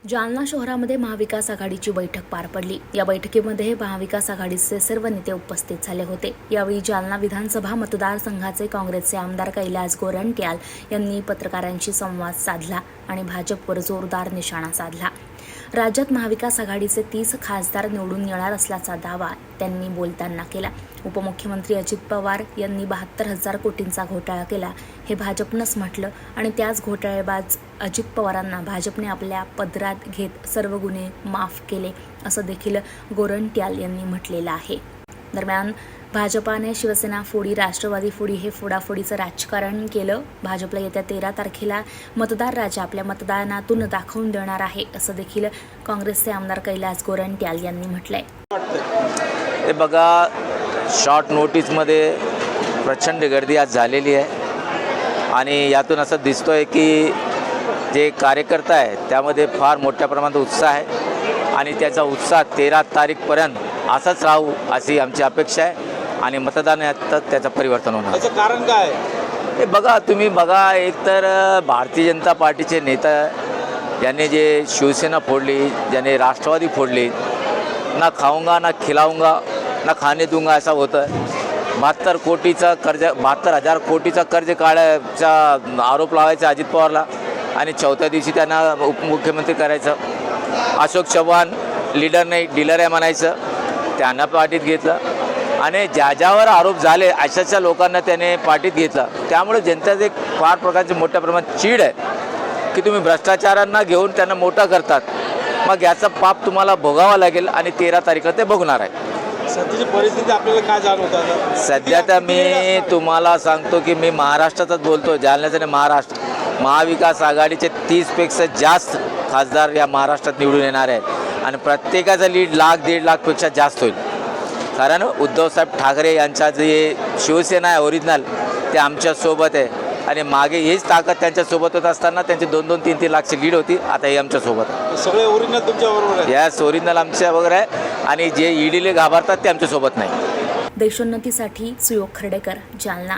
जालना शहरामध्ये महाविकास आघाडीची बैठक पार पडली। या बैठकीमध्ये महाविकास आघाडीचे सर्व नेते उपस्थित झाले होते। यावेळी जालना विधानसभा मतदारसंघाचे काँग्रेसचे आमदार कैलास गोरंट्याल यांनी पत्रकारांशी संवाद साधला आणि भाजपवर जोरदार निशाणा साधला। राज्यात महाविकास आघाडीचे 30 खासदार निवडून येणार असल्याचा दावा त्यांनी बोलताना केला। उपमुख्यमंत्री अजित पवार यांनी 72,000 कोटींचा घोटाळा केला हे भाजपनंच म्हटलं आणि त्याच घोटाळेबाज अजित पवारांना भाजपने आपल्या पदरात घेत सर्व गुन्हे माफ केले असं देखील गोरंट्याल यांनी म्हटलेलं आहे। दरम्यान भाजपाने शिवसेना फोडी राष्ट्रवादी फोडी हे फोडाफोडीचं राजकारण केलं। भाजपला येत्या 13 तारखेला मतदार राजा आपल्या मतदानातून दाखवून देणार आहे असं देखील काँग्रेसचे आमदार कैलास गोरंट्याल यांनी म्हटलंय। हे बघा, शॉर्ट नोटीसमध्ये प्रचंड गर्दी आज झालेली आहे आणि यातून असं दिसतोय की जे कार्यकर्ता आहे त्यामध्ये फार मोठ्या प्रमाणात उत्साह आहे आणि त्याचा उत्साह 13 तारीखपर्यंत असाच राहू अशी आमची अपेक्षा आहे आणि मतदानात त्याचं परिवर्तन होणार। याचं कारण काय? हे बघा, तुम्ही बघा, एकतर भारतीय जनता पार्टीचे नेता ज्यांनी जे शिवसेना फोडली, ज्याने राष्ट्रवादी फोडली, ना खाऊंगा ना खिलाऊंगा ना खाने दूंगा असं होतं। 72 कोटीचा कर्ज, 72,000 कोटीचा कर्ज काढायचा आरोप लावायचा अजित पवारला आणि चौथ्या दिवशी त्यांना उपमुख्यमंत्री करायचं। अशोक चव्हाण लीडर नाही डीलर आहे म्हणायचं, त्यांना पार्टीत घेतलं आणि ज्यावर आरोप झाले अशाच्या लोकांना त्याने पार्टीत घेतलं। त्यामुळे जनतेत एक फार प्रकारची मोठ्या प्रमाणात चीड आहे की तुम्ही भ्रष्टाचारांना घेऊन त्यांना मोठं करतात, मग याचा पाप तुम्हाला भोगावा लागेल आणि 13 तारखेला ते भोगणार आहे। सध्याची परिस्थिती आपल्याला काय जाणवतं? सध्या तर मी तुम्हाला सांगतो की मी महाराष्ट्रातच बोलतो, जालन्याचं नाही महाराष्ट्र। महाविकास आघाडीचे 30पेक्षा जास्त खासदार या महाराष्ट्रात निवडून येणार आहेत आणि प्रत्येकाचं लीड 1,00,000-1.5 लाखपेक्षा जास्त होईल। कारण उद्धवसाहेब ठाकरे यांचा जे शिवसेना आहे ओरिजिनल ते आमच्यासोबत आहे आणि मागे हीच ताकद त्यांच्यासोबत होत असताना त्यांची 2-2, 3-3 लाखची लीड होती, आता हे आमच्यासोबत आहे। सगळे ओरिजिनल तुमच्याबरोबर आहे? यस, ओरिजिनल आमच्या वगैरे आहे आणि जे ईडीले घाबरतात ते आमच्यासोबत नाही। देशोन्नतीसाठी सुयोग खर्डेकर, जालना।